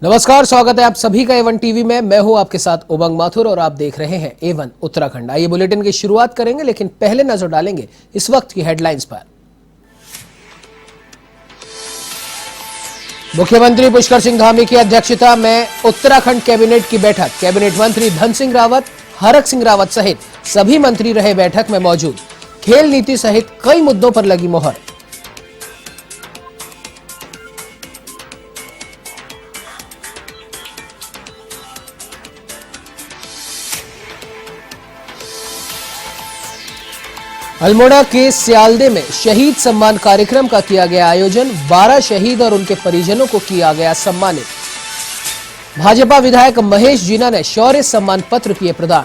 नमस्कार, स्वागत है आप सभी का A1 टीवी में। मैं हूं आपके साथ उमंग माथुर और आप देख रहे हैं A1 उत्तराखंड। आइए बुलेटिन की शुरुआत करेंगे, लेकिन पहले नजर डालेंगे इस वक्त की हेडलाइंस पर। मुख्यमंत्री पुष्कर सिंह धामी की अध्यक्षता में उत्तराखंड कैबिनेट की बैठक। कैबिनेट मंत्री धन सिंह रावत, हरक सिंह रावत सहित सभी मंत्री रहे बैठक में मौजूद। खेल नीति सहित कई मुद्दों पर लगी मोहर। अल्मोड़ा के सियालदे में शहीद सम्मान कार्यक्रम का किया गया आयोजन। 12 शहीद और उनके परिजनों को किया गया सम्मानित। भाजपा विधायक महेश जीना ने शौर्य सम्मान पत्र किए प्रदान।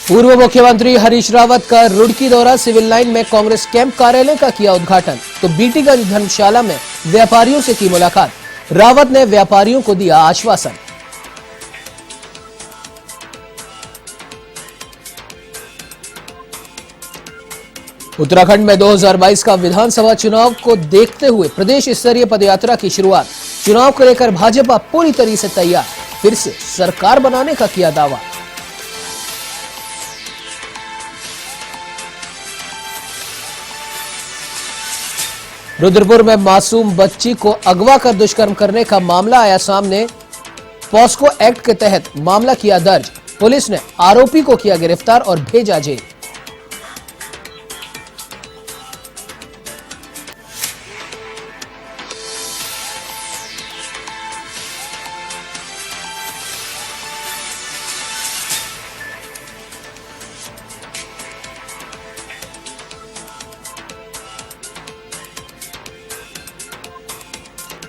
पूर्व मुख्यमंत्री हरीश रावत का रुड़की दौरा। सिविल लाइन में कांग्रेस कैंप कार्यालय का किया उद्घाटन। तो बीटीगंज धर्मशाला में व्यापारियों से की मुलाकात। रावत ने व्यापारियों को दिया आश्वासन। उत्तराखंड में 2022 का विधानसभा चुनाव को देखते हुए प्रदेश स्तरीय पदयात्रा की शुरुआत। चुनाव को लेकर भाजपा पूरी तरह से तैयार। फिर से सरकार बनाने का किया दावा। रुद्रपुर में मासूम बच्ची को अगवा कर दुष्कर्म करने का मामला आया सामने। पॉस्को एक्ट के तहत मामला किया दर्ज। पुलिस ने आरोपी को किया गिरफ्तार और भेजा जेल।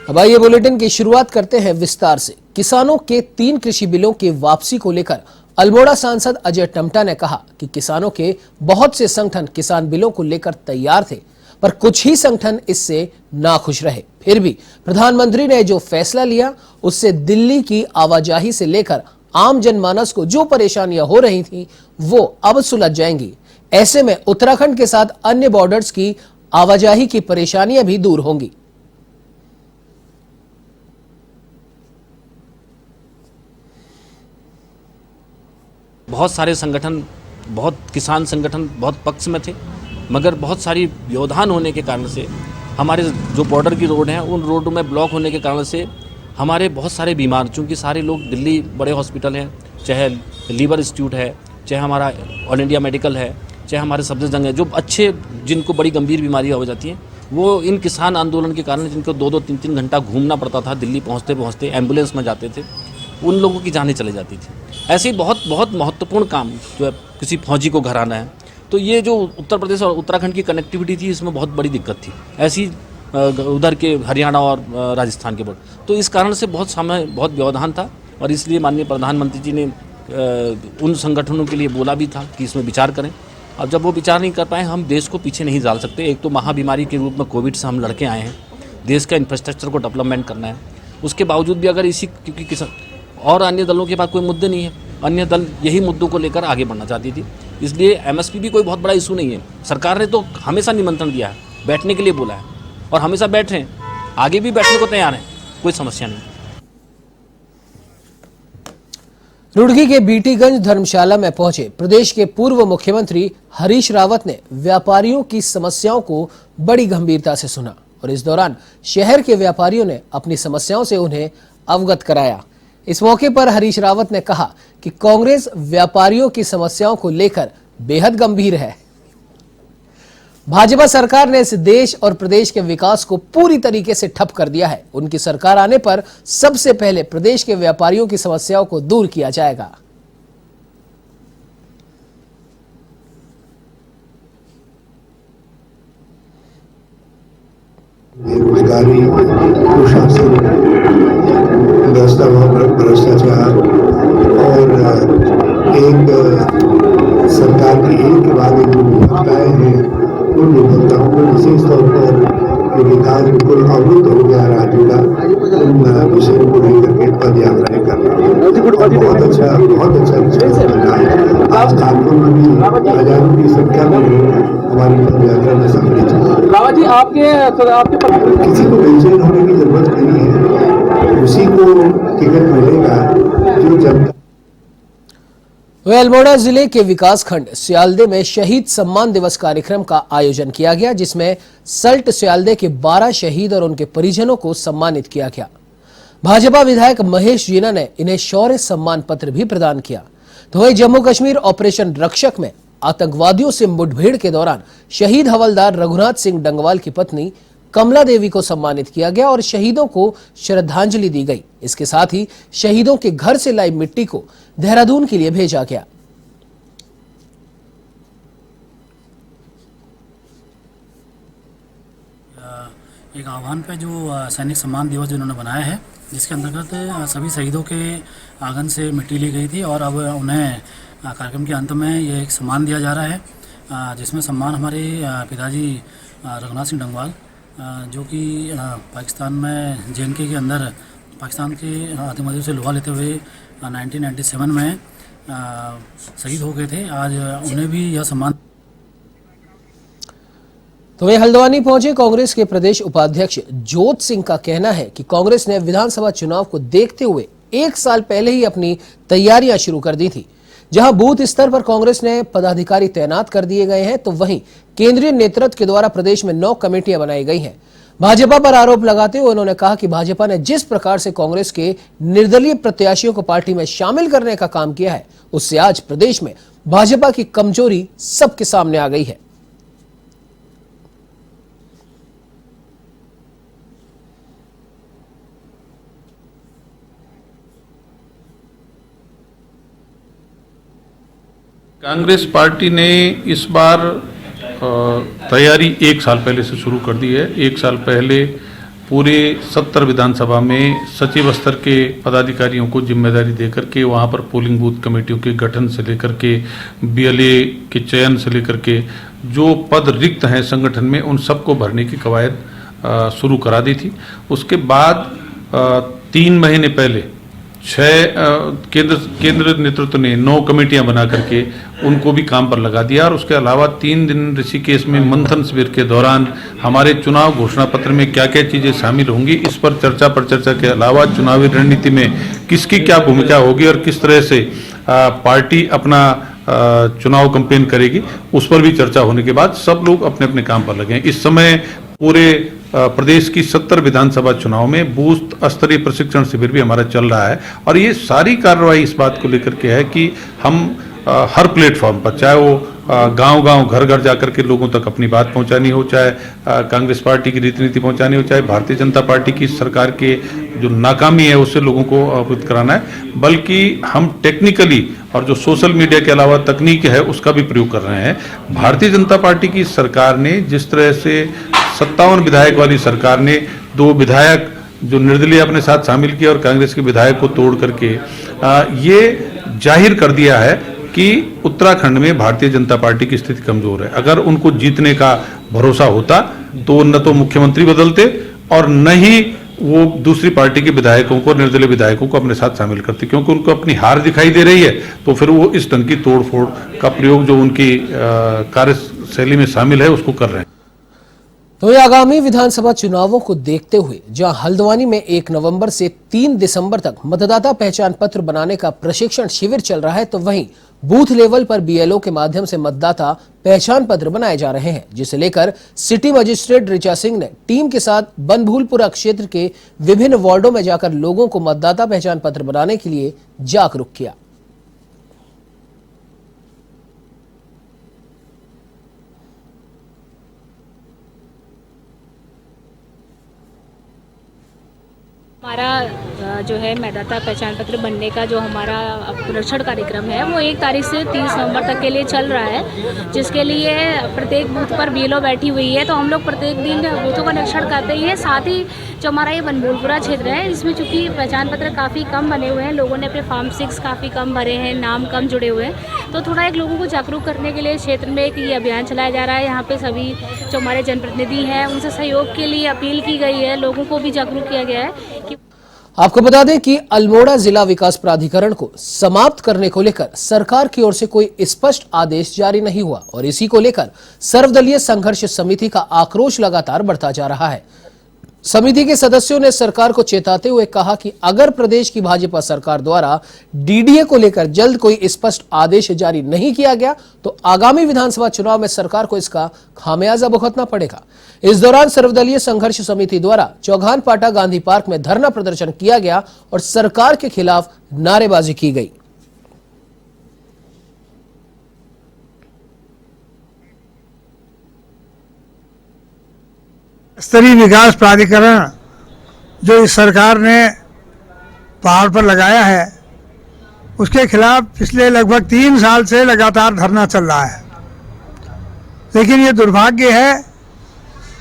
अब आइए बुलेटिन की शुरुआत करते हैं विस्तार से। किसानों के 3 कृषि बिलों की वापसी को लेकर अल्मोड़ा सांसद अजय टम्टा ने कहा कि किसानों के बहुत से संगठन किसान बिलों को लेकर तैयार थे, पर कुछ ही संगठन इससे नाखुश रहे। फिर भी प्रधानमंत्री ने जो फैसला लिया उससे दिल्ली की आवाजाही से लेकर आम जनमानस को जो परेशानियां हो रही थी वो अब सुलझ जाएंगी। ऐसे में उत्तराखंड के साथ अन्य बॉर्डर्स की आवाजाही की परेशानियां भी दूर होंगी। बहुत सारे संगठन, बहुत किसान संगठन बहुत पक्ष में थे, मगर बहुत सारी व्यवधान होने के कारण से हमारे जो बॉर्डर की रोड हैं उन रोडों में ब्लॉक होने के कारण से हमारे बहुत सारे बीमार, चूँकि सारे लोग दिल्ली बड़े हॉस्पिटल हैं, चाहे लीवर इंस्टीट्यूट है, चाहे हमारा ऑल इंडिया मेडिकल है, चाहे हमारे सफदरजंग है, जो अच्छे जिनको बड़ी गंभीर बीमारियाँ हो जाती हैं, वो इन किसान आंदोलन के कारण जिनको 2-2, 3-3 घंटा घूमना पड़ता था, दिल्ली पहुँचते पहुँचते एम्बुलेंस में जाते थे, उन लोगों की जानें चली जाती थी। ऐसे ही बहुत बहुत महत्वपूर्ण काम जो है, किसी फौजी को घर आना है, तो ये जो उत्तर प्रदेश और उत्तराखंड की कनेक्टिविटी थी इसमें बहुत बड़ी दिक्कत थी। ऐसी उधर के हरियाणा और राजस्थान के बॉर्डर, तो इस कारण से बहुत समय बहुत व्यवधान था और इसलिए माननीय प्रधानमंत्री जी ने उन संगठनों के लिए बोला भी था कि इसमें विचार करें। अब जब वो विचार नहीं कर पाए, हम देश को पीछे नहीं डाल सकते। एक तो महाबीमारी के रूप में कोविड से हम लड़के आए हैं, देश का इंफ्रास्ट्रक्चर को डेवलपमेंट करना है। उसके बावजूद भी अगर इसी, क्योंकि किसान और अन्य दलों के पास कोई मुद्दे नहीं है, अन्य दल यही मुद्दों को लेकर आगे बढ़ना चाहती थी, इसलिए एमएसपी भी कोई बहुत बड़ा इशू नहीं है। सरकार ने तो हमेशा निमंत्रण दिया है, बैठने के लिए बोला है और हमेशा बैठ रहे हैं, आगे भी बैठने को तैयार हैं, कोई समस्या नहीं। रुड़की के बीटीगंज धर्मशाला में पहुंचे प्रदेश के पूर्व मुख्यमंत्री हरीश रावत ने व्यापारियों की समस्याओं को बड़ी गंभीरता से सुना और इस दौरान शहर के व्यापारियों ने अपनी समस्याओं से उन्हें अवगत कराया। इस मौके पर हरीश रावत ने कहा कि कांग्रेस व्यापारियों की समस्याओं को लेकर बेहद गंभीर है। भाजपा सरकार ने इस देश और प्रदेश के विकास को पूरी तरीके से ठप कर दिया है। उनकी सरकार आने पर सबसे पहले प्रदेश के व्यापारियों की समस्याओं को दूर किया जाएगा। बेरोजगारी, कुशासन, व्यवस्था भ्रष्टाचार और एक सरकार की एक के बाद एक जो विफलताएं हैं, उन विफलताओं को विशेष तौर पर ये विकास बिल्कुल अवरुद्ध हो गया राजूड़ा उन विषयों को लेकर के पद यात्राएं कर रहा है और बहुत अच्छा रिस्पॉन्स मिल रहा है। आज कानपुर में भी हजारों की संख्या में लोग हमारी पद यात्रा में सम्मिलित हुए। बाबा जी आपके किसी को बेचैन होने की जरूरत नहीं है, उसी को टिकट मिलेगा जो जनता। वहीं अल्मोड़ा जिले के विकासखंड स्यालदे में शहीद सम्मान दिवस कार्यक्रम का आयोजन किया गया, जिसमें सल्ट स्यालदे के 12 शहीद और उनके परिजनों को सम्मानित किया गया। भाजपा विधायक महेश जीना ने इन्हें शौर्य सम्मान पत्र भी प्रदान किया। तो वहीं जम्मू कश्मीर ऑपरेशन रक्षक में आतंकवादियों से मुठभेड़ के दौरान शहीद हवलदार रघुनाथ सिंह डंगवाल की पत्नी कमला देवी को सम्मानित किया गया और शहीदों को श्रद्धांजलि दी गई। इसके साथ ही शहीदों के घर से लाई मिट्टी को देहरादून के लिए भेजा गया। एक आह्वान पे जो सैनिक सम्मान दिवस जिन्होंने बनाया है, जिसके अंतर्गत सभी शहीदों के आंगन से मिट्टी ली गई थी और अब उन्हें कार्यक्रम के अंत में ये एक सम्मान दिया जा रहा है, जिसमें सम्मान हमारे पिताजी रघुनाथ सिंह डंगवाल जो कि पाकिस्तान में JNK के अंदर पाकिस्तान के आतंकवादियों से लोहा लेते हुए 1997 में शहीद हो गए थे। आज उन्हें भी यह सम्मान। तो वे हल्द्वानी पहुंचे कांग्रेस के प्रदेश उपाध्यक्ष जोत सिंह का कहना है कि कांग्रेस ने विधानसभा चुनाव को देखते हुए 1 साल पहले ही अपनी तैयारियां शुरू कर दी थी। जहां बूथ स्तर पर कांग्रेस ने पदाधिकारी तैनात कर दिए गए हैं, तो वहीं केंद्रीय नेतृत्व के द्वारा प्रदेश में 9 कमेटियां बनाई गई हैं। भाजपा पर आरोप लगाते हुए उन्होंने कहा कि भाजपा ने जिस प्रकार से कांग्रेस के निर्दलीय प्रत्याशियों को पार्टी में शामिल करने का काम किया है, उससे आज प्रदेश में भाजपा की कमजोरी सबके सामने आ गई है। कांग्रेस पार्टी ने इस बार तैयारी 1 साल पहले से शुरू कर दी है। 1 साल पहले पूरे 70 विधानसभा में सचिव स्तर के पदाधिकारियों को जिम्मेदारी देकर के वहाँ पर पोलिंग बूथ कमेटियों के गठन से लेकर के BLA के चयन से लेकर के जो पद रिक्त हैं संगठन में, उन सबको भरने की कवायद शुरू करा दी थी। उसके बाद 3 महीने पहले 6 केंद्र नेतृत्व ने 9 कमेटियां बना करके उनको भी काम पर लगा दिया और उसके अलावा 3 दिन ऋषिकेश में मंथन शिविर के दौरान हमारे चुनाव घोषणा पत्र में क्या क्या चीज़ें शामिल होंगी, इस पर चर्चा के अलावा चुनावी रणनीति में किसकी क्या भूमिका होगी और किस तरह से पार्टी अपना चुनाव कैंपेन करेगी, उस पर भी चर्चा होने के बाद सब लोग अपने अपने काम पर लगे हैं। इस समय पूरे प्रदेश की 70 विधानसभा चुनाव में बूथ स्तरीय प्रशिक्षण शिविर भी हमारा चल रहा है और ये सारी कार्रवाई इस बात को लेकर के है कि हम हर प्लेटफॉर्म पर, चाहे वो गांव-गांव घर-घर जाकर के लोगों तक अपनी बात पहुंचानी हो, चाहे कांग्रेस पार्टी की रीति नीति पहुंचानी हो, चाहे भारतीय जनता पार्टी की सरकार के जो नाकामी है उससे लोगों को अवगत कराना है, बल्कि हम टेक्निकली और जो सोशल मीडिया के अलावा तकनीक है उसका भी प्रयोग कर रहे हैं। भारतीय जनता पार्टी की सरकार ने जिस तरह से 57 विधायक वाली सरकार ने 2 विधायक जो निर्दलीय अपने साथ शामिल किया और कांग्रेस के विधायक को तोड़ करके ये जाहिर कर दिया है कि उत्तराखंड में भारतीय जनता पार्टी की स्थिति कमजोर है। अगर उनको जीतने का भरोसा होता तो न तो मुख्यमंत्री बदलते और न ही वो दूसरी पार्टी के विधायकों को, निर्दलीय विधायकों को अपने साथ शामिल करते, क्योंकि उनको अपनी हार दिखाई दे रही है तो फिर वो इस ढंग की तोड़फोड़ का प्रयोग जो उनकी कार्यशैली में शामिल है उसको कर रहे हैं। तो ये आगामी विधानसभा चुनावों को देखते हुए जहां हल्द्वानी में 1 नवंबर से 3 दिसंबर तक मतदाता पहचान पत्र बनाने का प्रशिक्षण शिविर चल रहा है, तो वहीं बूथ लेवल पर BLO के माध्यम से मतदाता पहचान पत्र बनाए जा रहे हैं, जिसे लेकर सिटी मजिस्ट्रेट ऋचा सिंह ने टीम के साथ बनभूलपुरा क्षेत्र के विभिन्न वार्डों में जाकर लोगों को मतदाता पहचान पत्र बनाने के लिए जागरूक किया। हमारा जो है मतदाता पहचान पत्र बनने का जो हमारा पुनरीक्षण कार्यक्रम है वो 1 तारीख से 30 नवंबर तक के लिए चल रहा है, जिसके लिए प्रत्येक बूथ पर बीएलओ बैठी हुई है। तो हम लोग प्रत्येक दिन बूथों का निरीक्षण करते ही है। साथ ही जो हमारा ये बनभूलपुरा क्षेत्र है, इसमें चूँकि पहचान पत्र काफ़ी कम बने हुए हैं, लोगों ने अपने फॉर्म 6 काफ़ी कम भरे हैं, नाम कम जुड़े हुए हैं, तो थोड़ा एक लोगों को जागरूक करने के लिए क्षेत्र में एक ये अभियान चलाया जा रहा है। यहाँ पे सभी जो हमारे जनप्रतिनिधि हैं उनसे सहयोग के लिए अपील की गई है, लोगों को भी जागरूक किया गया है कि आपको बता दें कि अल्मोड़ा जिला विकास प्राधिकरण को समाप्त करने को लेकर सरकार की ओर से कोई स्पष्ट आदेश जारी नहीं हुआ और इसी को लेकर सर्वदलीय संघर्ष समिति का आक्रोश लगातार बढ़ता जा रहा है। समिति के सदस्यों ने सरकार को चेताते हुए कहा कि अगर प्रदेश की भाजपा सरकार द्वारा डीडीए को लेकर जल्द कोई स्पष्ट आदेश जारी नहीं किया गया तो आगामी विधानसभा चुनाव में सरकार को इसका खामियाजा भुगतना पड़ेगा। इस दौरान सर्वदलीय संघर्ष समिति द्वारा चौगान पाटा गांधी पार्क में धरना प्रदर्शन किया गया और सरकार के खिलाफ नारेबाजी की गई। स्तरीय विकास प्राधिकरण जो इस सरकार ने पहाड़ पर लगाया है उसके खिलाफ पिछले लगभग 3 साल से लगातार धरना चल रहा है। लेकिन ये दुर्भाग्य है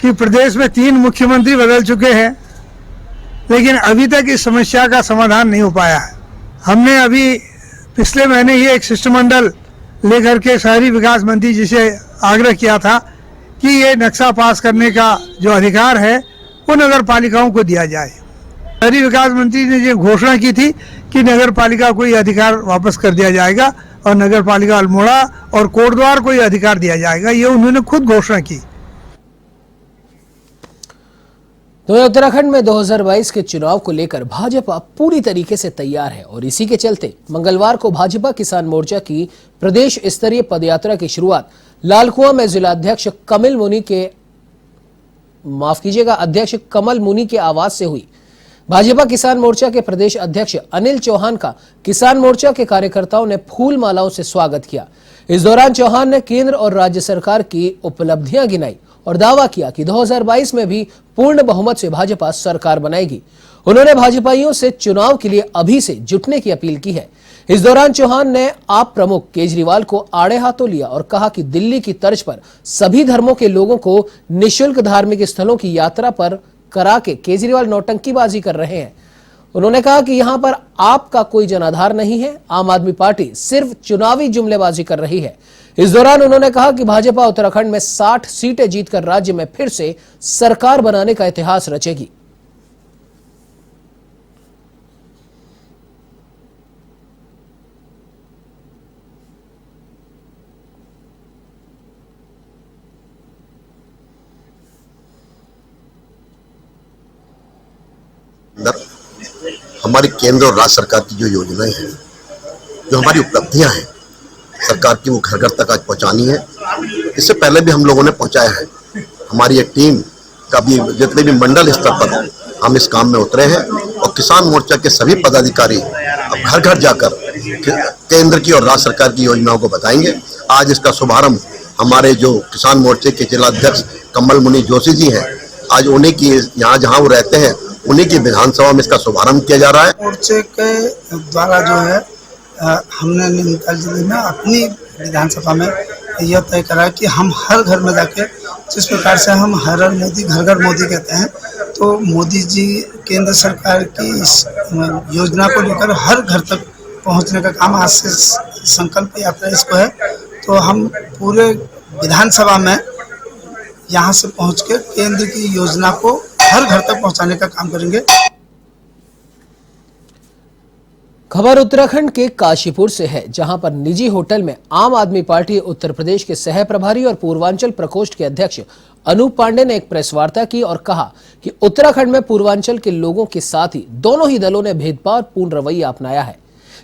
कि प्रदेश में 3 मुख्यमंत्री बदल चुके हैं, लेकिन अभी तक इस समस्या का समाधान नहीं हो पाया है। हमने अभी पिछले महीने ही एक शिष्टमंडल लेकर के शहरी विकास मंत्री जी से आग्रह किया था कि ये नक्शा पास करने का जो अधिकार है वो नगर पालिकाओं को दिया जाए। शहरी विकास मंत्री ने ये घोषणा की थी कि नगर पालिका को ये अधिकार वापस कर दिया जाएगा और नगर पालिका अल्मोड़ा और कोटद्वार को ये अधिकार दिया जाएगा, ये उन्होंने खुद घोषणा की। तो उत्तराखंड में 2022 के चुनाव को लेकर भाजपा पूरी तरीके से तैयार है और इसी के चलते मंगलवार को भाजपा किसान मोर्चा की प्रदेश स्तरीय पदयात्रा की शुरुआत लालकुआं में जिलाध्यक्ष अध्यक्ष कमल मुनि के आवास से हुई। भाजपा किसान मोर्चा के प्रदेश अध्यक्ष अनिल चौहान का किसान मोर्चा के कार्यकर्ताओं ने फूल मालाओं से स्वागत किया। इस दौरान चौहान ने केंद्र और राज्य सरकार की उपलब्धियां गिनाई और दावा किया कि 2022 में भी पूर्ण बहुमत से भाजपा सरकार बनाएगी। उन्होंने भाजपाइयों से चुनाव के लिए अभी से जुटने की अपील की है। इस दौरान चौहान ने आप प्रमुख केजरीवाल को आड़े हाथों लिया और कहा कि दिल्ली की तर्ज पर सभी धर्मों के लोगों को निःशुल्क धार्मिक स्थलों की यात्रा पर करा के केजरीवाल नौटंकीबाजी कर रहे हैं। उन्होंने कहा कि यहां पर आपका कोई जनाधार नहीं है, आम आदमी पार्टी सिर्फ चुनावी जुमलेबाजी कर रही है। इस दौरान उन्होंने कहा कि भाजपा उत्तराखंड में 60 सीटें जीतकर राज्य में फिर से सरकार बनाने का इतिहास रचेगी। हमारी केंद्र और राज्य सरकार की जो योजनाएं हैं, जो हमारी उपलब्धियां हैं सरकार की, वो घर घर तक आज पहुंचानी है। इससे पहले भी हम लोगों ने पहुंचाया है। हमारी एक टीम का भी जितने भी मंडल स्तर पर हम इस काम में उतरे हैं और किसान मोर्चा के सभी पदाधिकारी अब घर घर जाकर केंद्र की और राज्य सरकार की योजनाओं को बताएंगे। आज इसका शुभारंभ हमारे जो किसान मोर्चे के जिलाध्यक्ष कमल मुनि जोशी जी हैं, आज उन्हीं की यहाँ जहाँ वो रहते हैं उन्हीं की विधानसभा में इसका शुभारंभ किया जा रहा है। मोर्चे के द्वारा जो है हमने नैनीताल जिले में अपनी विधानसभा में यह तय करा कि हम हर घर में जाके, जिस प्रकार से हम हर घर मोदी घर घर मोदी कहते हैं, तो मोदी जी केंद्र सरकार की इस योजना को लेकर हर घर तक पहुंचने का काम आज से संकल्प यात्रा इसको है। तो हम पूरे विधानसभा में यहाँ से पहुँच के केंद्र की योजना को हर घर तक पहुंचाने का काम करेंगे। खबर उत्तराखंड के काशीपुर से है, जहां पर निजी होटल में आम आदमी पार्टी उत्तर प्रदेश के सह प्रभारी और पूर्वांचल प्रकोष्ठ के अध्यक्ष अनूप पांडे ने एक प्रेस वार्ता की और कहा कि उत्तराखंड में पूर्वांचल के लोगों के साथ ही दोनों ही दलों ने भेदभावपूर्ण रवैया अपनाया है,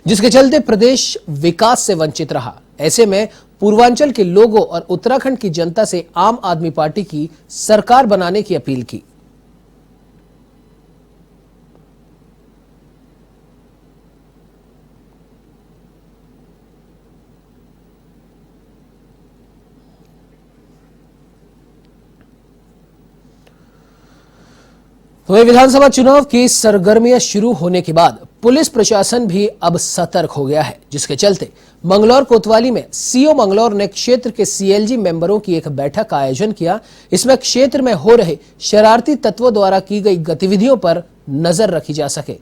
जिसके चलते प्रदेश विकास से वंचित रहा। ऐसे में पूर्वांचल के लोगों और उत्तराखंड की जनता से आम आदमी पार्टी की सरकार बनाने की अपील की। वहीं विधानसभा चुनाव की सरगर्मियां शुरू होने के बाद पुलिस प्रशासन भी अब सतर्क हो गया है, जिसके चलते मंगलौर कोतवाली में सीओ मंगलौर ने क्षेत्र के सीएलजी मेंबरों की एक बैठक का आयोजन किया। इसमें क्षेत्र में हो रहे शरारती तत्वों द्वारा की गई गतिविधियों पर नजर रखी जा सके।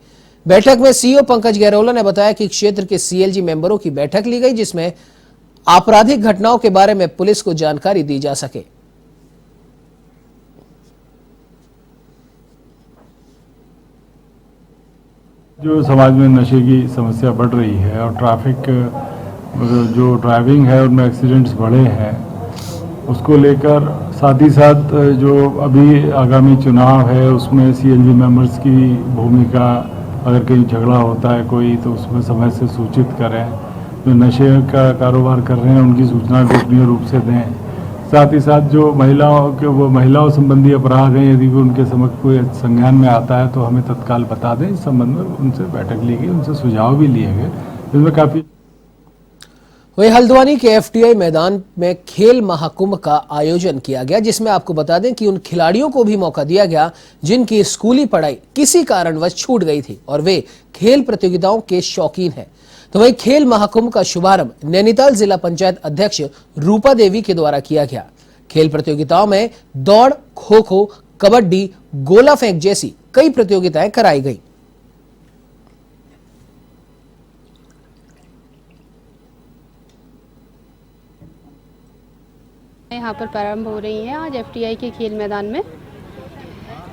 बैठक में सीओ पंकज गहरोला ने बताया कि क्षेत्र के सीएलजी मेंबरों की बैठक ली गई, जिसमें आपराधिक घटनाओं के बारे में पुलिस को जानकारी दी जा सके। जो समाज में नशे की समस्या बढ़ रही है और ट्रैफिक जो ड्राइविंग है उनमें एक्सीडेंट्स बढ़े हैं, उसको लेकर साथ ही साथ जो अभी आगामी चुनाव है उसमें सीएलजी मेंबर्स की भूमिका, अगर कहीं झगड़ा होता है कोई तो उसमें समय से सूचित करें, जो नशे का कारोबार कर रहे हैं उनकी सूचना गोपनीय रूप से दें। साथ ही साथ जो महिलाओं संबंधी अपराध हैं, यदि उनके समक्ष कोई संज्ञान में आता है तो हमें तत्काल बता दें। इस संबंध में उनसे बैठक ली गई, उनसे सुझाव भी लिए गए, जिसमें काफ़ी। वहीं हल्द्वानी के एफटीआई मैदान में खेल महाकुंभ का आयोजन किया गया, जिसमें आपको बता दें कि उन खिलाड़ियों को भी मौका दिया गया जिनकी स्कूली पढ़ाई किसी कारणवश छूट गई थी और वे खेल प्रतियोगिताओं के शौकीन हैं। तो वहीं खेल महाकुंभ का शुभारंभ नैनीताल जिला पंचायत अध्यक्ष रूपा देवी के द्वारा किया गया। खेल प्रतियोगिताओं में दौड़, खो खो, कबड्डी, गोला फेंक जैसी कई प्रतियोगिताएं कराई गई। यहाँ पर प्रारंभ हो रही हैं आज एफटीआई के खेल मैदान में।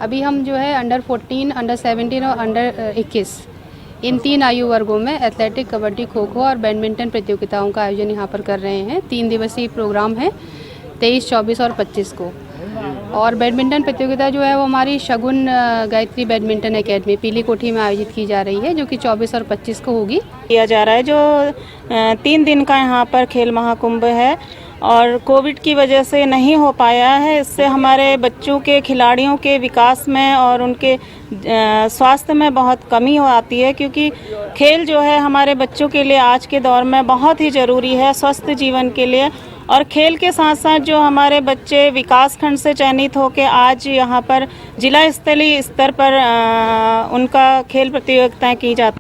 अभी हम जो है अंडर 14, अंडर 17 और अंडर 21 इन 3 आयु वर्गों में एथलेटिक, कबड्डी, खो खो और बैडमिंटन प्रतियोगिताओं का आयोजन यहाँ पर कर रहे हैं। 3 दिवसीय प्रोग्राम है 23, 24 और 25 को। और बैडमिंटन प्रतियोगिता जो है वो हमारी शगुन गायत्री बैडमिंटन एकेडमी पीली कोठी में आयोजित की जा रही है, जो कि 24 और 25 को होगी। किया जा रहा है जो 3 दिन का यहाँ पर खेल महाकुंभ है और कोविड की वजह से नहीं हो पाया है। इससे हमारे बच्चों के, खिलाड़ियों के विकास में और उनके स्वास्थ्य में बहुत कमी आती है, क्योंकि खेल जो है हमारे बच्चों के लिए आज के दौर में बहुत ही ज़रूरी है स्वस्थ जीवन के लिए। और खेल के साथ साथ जो हमारे बच्चे विकास खंड से चयनित होकर आज यहाँ पर जिला स्तरीय स्तर पर उनका खेल प्रतियोगिताएं की जाती।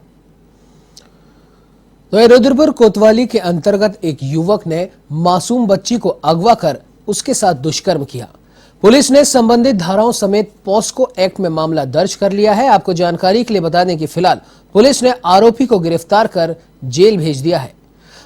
तो रुद्रपुर कोतवाली के अंतर्गत एक युवक ने मासूम बच्ची को अगवा कर उसके साथ दुष्कर्म किया। पुलिस ने संबंधित धाराओं समेत पॉस्को एक्ट में मामला दर्ज कर लिया है। आपको जानकारी के लिए बता दें कि फिलहाल पुलिस ने आरोपी को गिरफ्तार कर जेल भेज दिया है।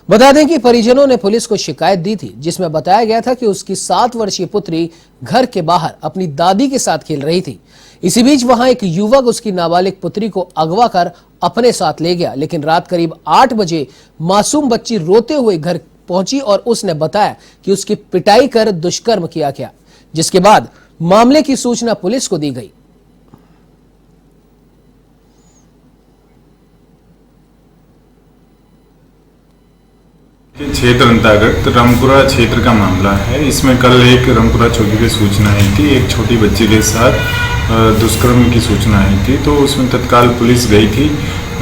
बता दें कि परिजनों ने पुलिस को शिकायत दी थी, जिसमें बताया गया था कि उसकी 7 वर्षीय पुत्री घर के बाहर अपनी दादी के साथ खेल रही थी। इसी बीच वहां एक युवक उसकी नाबालिग पुत्री को अगवा कर अपने साथ ले गया, लेकिन रात करीब 8 बजे मासूम बच्ची रोते हुए घर पहुंची और उसने बताया कि उसकी पिटाई कर दुष्कर्म किया गया, जिसके बाद मामले की सूचना पुलिस को दी गई। क्षेत्र अंतर्गत रामपुरा क्षेत्र का मामला है। इसमें कल एक रामपुरा चौकी की सूचना आई थी, एक छोटी बच्ची के साथ दुष्कर्म की सूचना आई थी, तो उसमें तत्काल पुलिस गई थी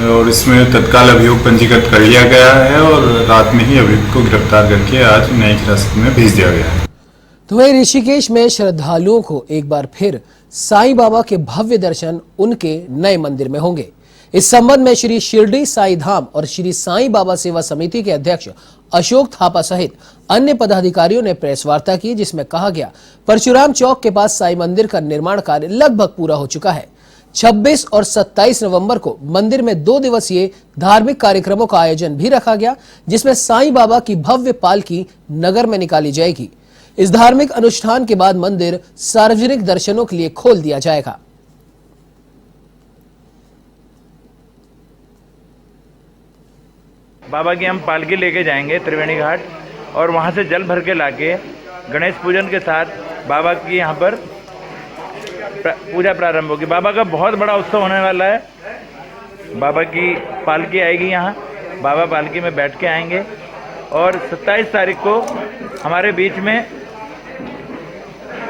और इसमें तत्काल अभियोग पंजीकृत कर लिया गया है और रात में ही अभियुक्त को गिरफ्तार करके आज न्यायिक हिरासत में भेज दिया गया है। तो वहीं ऋषिकेश में श्रद्धालुओं को एक बार फिर साईं बाबा के भव्य दर्शन उनके नए मंदिर में होंगे। इस संबंध में श्री शिरडी साई धाम और श्री साईं बाबा सेवा समिति के अध्यक्ष अशोक थापा सहित अन्य पदाधिकारियों ने प्रेस वार्ता की, जिसमें कहा गया परशुराम चौक के पास साईं मंदिर का निर्माण कार्य लगभग पूरा हो चुका है। 26 और 27 नवंबर को मंदिर में 2 दिवसीय धार्मिक कार्यक्रमों का आयोजन भी रखा गया, जिसमें साईं बाबा की भव्य पालकी नगर में निकाली जाएगी। इस धार्मिक अनुष्ठान के बाद मंदिर सार्वजनिक दर्शनों के लिए खोल दिया जाएगा। बाबा की हम पालकी लेके जाएंगे त्रिवेणी घाट और वहाँ से जल भर के लाके गणेश पूजन के साथ बाबा की यहाँ पर पूजा प्रारंभ होगी। बाबा का बहुत बड़ा उत्सव होने वाला है। बाबा की पालकी आएगी यहाँ, बाबा पालकी में बैठ के आएंगे और 27 तारीख को हमारे बीच में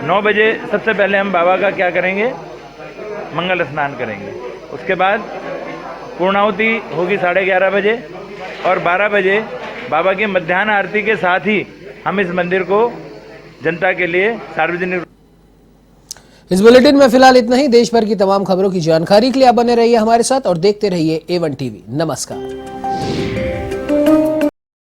9 बजे सबसे पहले हम बाबा का क्या करेंगे, मंगल स्नान करेंगे। उसके बाद पूर्णाहुति होगी 11:30 बजे और 12 बजे बाबा की मध्याह्न आरती के साथ ही हम इस मंदिर को जनता के लिए सार्वजनिक। इस बुलेटिन में फिलहाल इतना ही। देश भर की तमाम खबरों की जानकारी के लिए आप बने रहिए हमारे साथ और देखते रहिए A1 टीवी। नमस्कार।